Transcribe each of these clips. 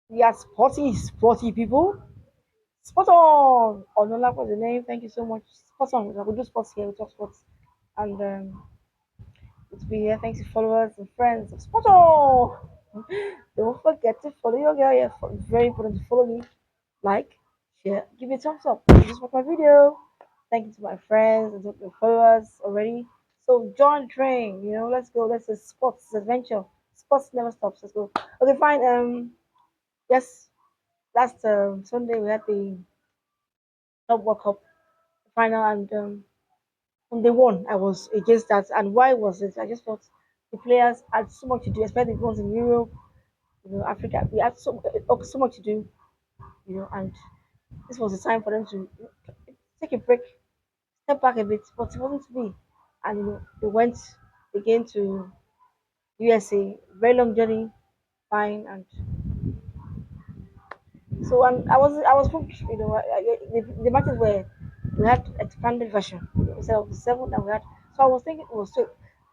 We are sporty people. Spot on! Onola was the name. Thank you so much. Spot on. We do sports here. We talk sports. And good to be here. Thanks to followers and friends. Spot on! Don't forget to follow your girl. Yeah, it's very important to follow me. Like, share, give me a thumbs up. You just watch my video. Thank you to my friends and to my followers already. So join train. Let's go. Let's sports adventure. Sports never stops. Let's go. Okay, fine. Yes. Last Sunday we had the Club World Cup final, and on day one I was against that. And why was it? I just felt the players had so much to do, especially the ones in Europe, Africa. We had so much to do, and this was the time for them to take a break, step back a bit. But it wasn't to be, and they went again to USA. Very long journey, fine, and so I was hooked. The matches were we had expanded version instead of the seven that we had. So I was thinking it was so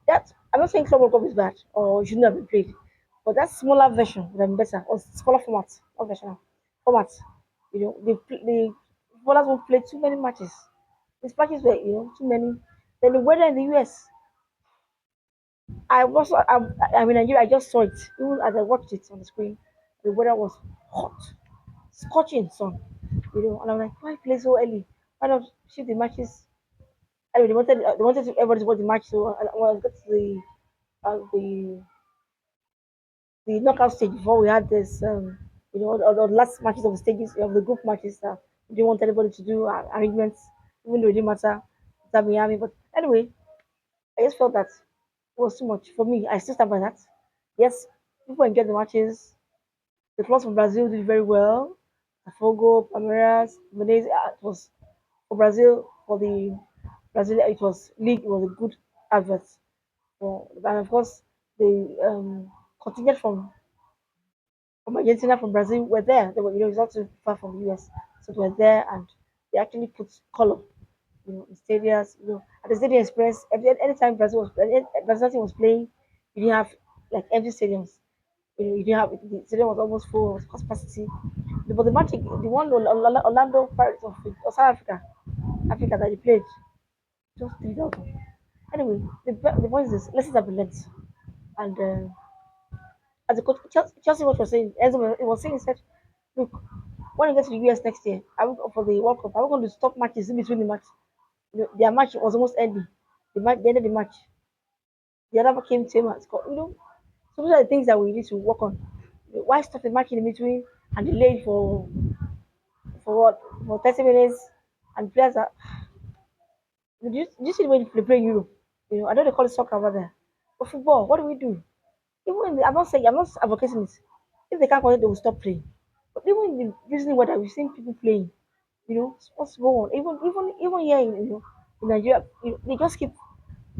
that I'm not saying Club World Cup is bad or it shouldn't have been played, but that smaller version would have been better or smaller format, not version format. The footballers won't play too many matches. These matches were too many. Then the weather in the US. I'm in Nigeria. I just saw it. Even as I watched it on the screen, the weather was hot, scorching sun. And I'm like, why play so early? Why not shift the matches? Anyway, they wanted everybody to watch the match. So when I got to the knockout stage before we had this, the last matches of the stages of the group matches. We didn't want anybody to do arrangements, even though it didn't matter. That Miami, but anyway, I just felt that it was too much for me. I still stand by that. Yes, people enjoyed the matches. The clubs from Brazil did very well. Afogo, Palmeiras, Menezes, it was for Brazil, for the Brazil, it was league, it was a good advert. And of course, the contingent from Argentina, from Brazil were there. They were, it's not too far from the US. So they were there and they actually put color, in stadiums, at the Stadium Express. Anytime Brazil team was playing, you didn't have like empty stadiums. You didn't have the stadium was almost full of capacity. But the match, the one Orlando Pirates of South Africa that they played, just 3,000. Anyway, the point is, lessons have been learned. And as the coach, Chelsea, what was saying, Enzo was saying, he said, look, when you get to the US next year, for the World Cup, are we going to stop matches in between the match? Their match was almost ending. The end of the match, the other came to him and scored. So those are the things that we need to work on. Why stop the match in between and delay it for what? For 30 minutes, and players are. Do you see the way they play in Europe? I know they call it soccer over there, but football, what do we do? I'm not advocating it. If they can't connect, they will stop playing. But even in the recent weather, we've seen people playing. Sports go on. Even here in Nigeria, they just keep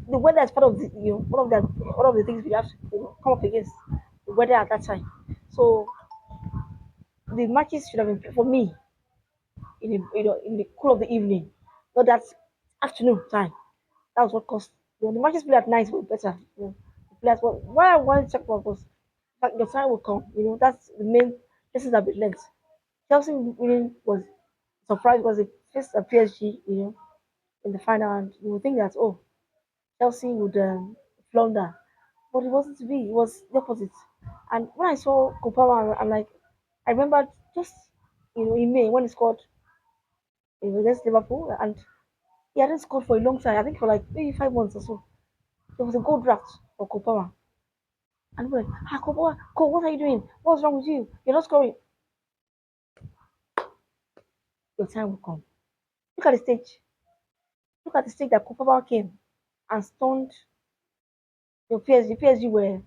the weather is part of one of the things we have to come up against the weather at that time. So the matches should have been played for me in the cool of the evening, not that afternoon time. That was what caused the matches played at night were better. The players what I wanted to talk about was like the time will come. That's the main lessons that we learned. Chelsea winning was surprise because it faced a PSG, in the final, and you would think that Chelsea would flounder, but it wasn't to be. It was the opposite. And when I saw Kopama, I'm like, I remember just in May when he scored against Liverpool, and he hadn't scored for a long time. I think for like maybe 5 months or so. There was a goal draft for Kopama, and we're like, Kopama, what are you doing? What's wrong with you? You're not scoring. Your time will come. Look at the stage. Look at the stage that Kopama came and stunned PSG. PSG were, you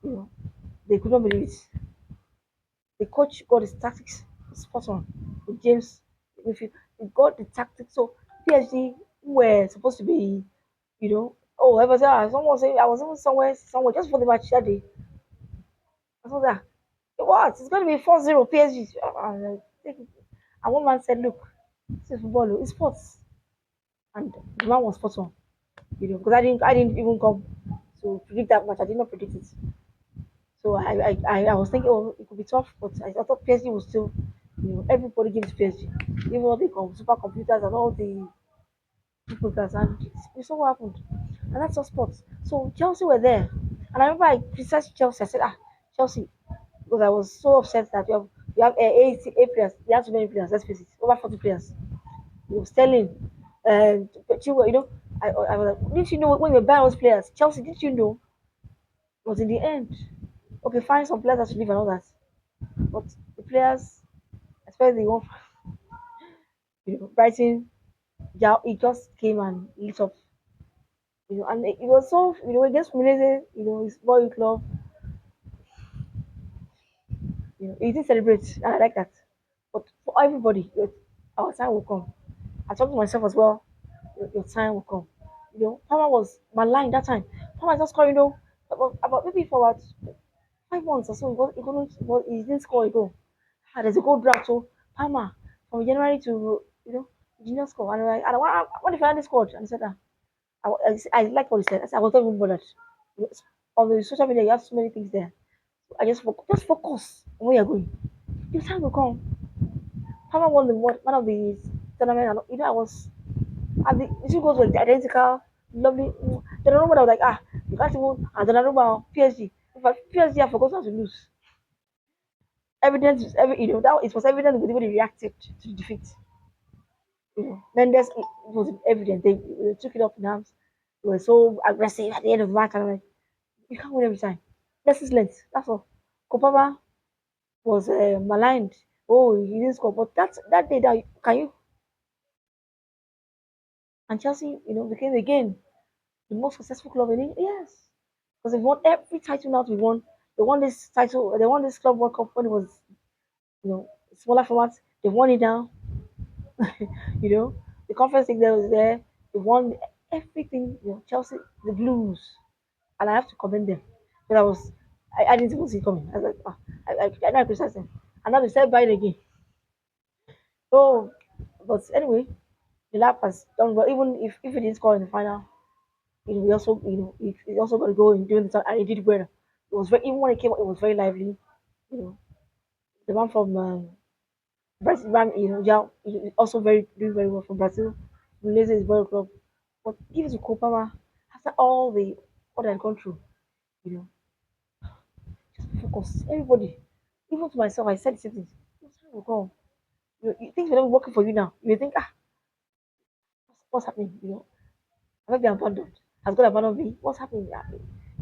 know, they could not believe it. The coach got his tactics spot on with James. If you he got the tactics, so PSG were supposed to be, ever say someone say I was even somewhere just for the match that day. I saw that what it's going to be 4-0 PSG. And one man said, "Look, this is football, it's sports," and the man was spot on. Because I didn't even come to predict that match. I did not predict it. So I was thinking, oh, it could be tough, but I thought PSG was still, everybody gives PSG, even all the supercomputers and all the people that, and we saw what happened, and that's all sports. So Chelsea were there, and I remember I criticized Chelsea. I said, Chelsea, because I was so upset that you have eight players, you have too many players. Let's face it, over 40 players. You know, Sterling, but I was like, didn't you know when you were buying those players, Chelsea? Didn't you know? But in the end, okay, fine, some players have to leave and all that, but the players, especially the one, Brighton, yeah, he just came and lit up, and it was so, against Udinese, his boy club, he didn't celebrate, and I like that. But for everybody, our time will come. I talked to myself as well. Your time will come. Palmer was my line that time. Palmer just scored, about maybe for about 5 months or so. He didn't score a goal. There's a goal draft. So Palmer from January to he did not score. And when he finally scored, and he said, I like what he said. I said, I was not even bothered. On the social media, you have so many things there. So I just focus on where you're going. Your time will come. Palmer won the one of the tournament. And, I was, and the two goals were identical, lovely. Donnarumma, I was like, you can't even, Donnarumma, PSG. In fact, PSG, I forgot how to lose. That it was evident with the way they reacted to the defeat. Mendes, it was evident. They took it off in arms. They were so aggressive at the end of the match. And I'm like, you can't win every time. This is length. That's all. Kopama was maligned. Oh, he didn't score. But that day, that can you? And Chelsea, became again the most successful club in England. Yes, because they won every title now. We won. They won this title. They won this Club World Cup when it was, smaller format. They won it now. you know, the conference league that was there. They won everything. Chelsea, the Blues, and I have to commend them. But I didn't even see it coming. I was like, I know I criticized them, and now they said buy it again. Oh, but anyway, the lap has done well. Even if it didn't score in the final, we also, it also got to go in doing the time, and it did well. It was very, even when it came out, it was very lively. You know, the one from Brazil, yeah, he also very doing very well from Brazil. Malaysia is very club, but give it to Kopama after all the what I've gone through. You know, just focus. Everybody, even to myself, I said the same thing. Your time will come. Things will not be working for you now. You think, what's happening? I might be abandoned. Has God abandoned me? What's happening?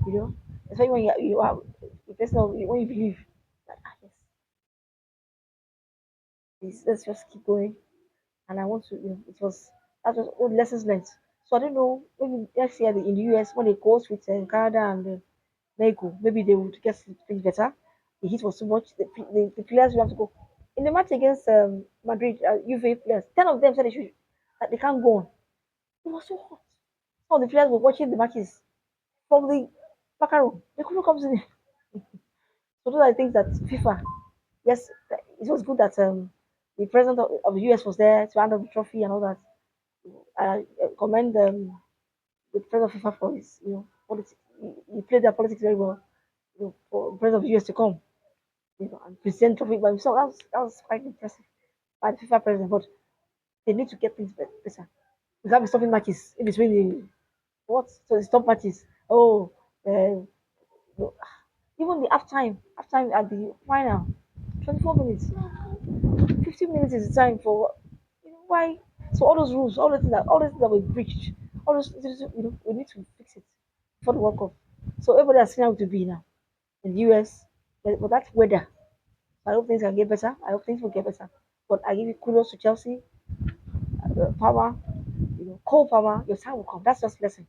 You know, especially when you are the person when you believe that let's just keep going. And I want to, that was all lessons learned. So I don't know, maybe next year in the US when they go with Canada and Mexico, maybe they would get things better. The heat was too much. The players will have to go. In the match against Madrid, UVA players, 10 of them said that they can't go on. It was so hot. Some of the players were watching the matches from the locker room. They couldn't come to the. So those are the things that FIFA, yes, it was good that the president of the US was there to hand out the trophy and all that. I commend the president of FIFA for his, politics. He played their politics very well, for the president of the US to come, and present trophy by himself. That was quite impressive by the FIFA president. But they need to get things better. We can't be stopping matches in between the what? So the stop matches. Oh, uh, even the half time at the final, 24 minutes, 15 minutes is the time for, why? So all those rules, all those things that were breached, all those things, we need to fix it for the World Cup. So everybody has seen how to be now in the US, but that's weather. I hope things can get better. I hope things will get better. But I give you kudos to Chelsea, Power, Cole Power. Your time will come. That's just lesson.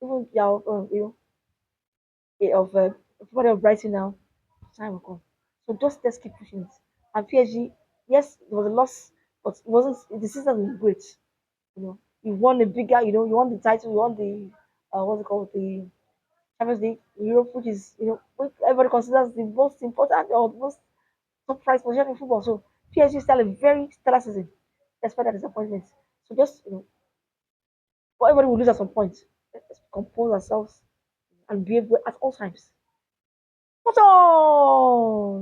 Even of everybody of Brighton now, time will come. So just let's keep pushing it. And PSG, yes, it was a loss, but it wasn't. The season was great. You won the bigger. You won the title. You won the what's it called, the Champions League in Europe, which is which everybody considers the most important or the most top prize position in football. So PSG still a very stellar season, despite that disappointment. So just but everybody will lose at some point. Let's compose ourselves and behave well at all times. Photo!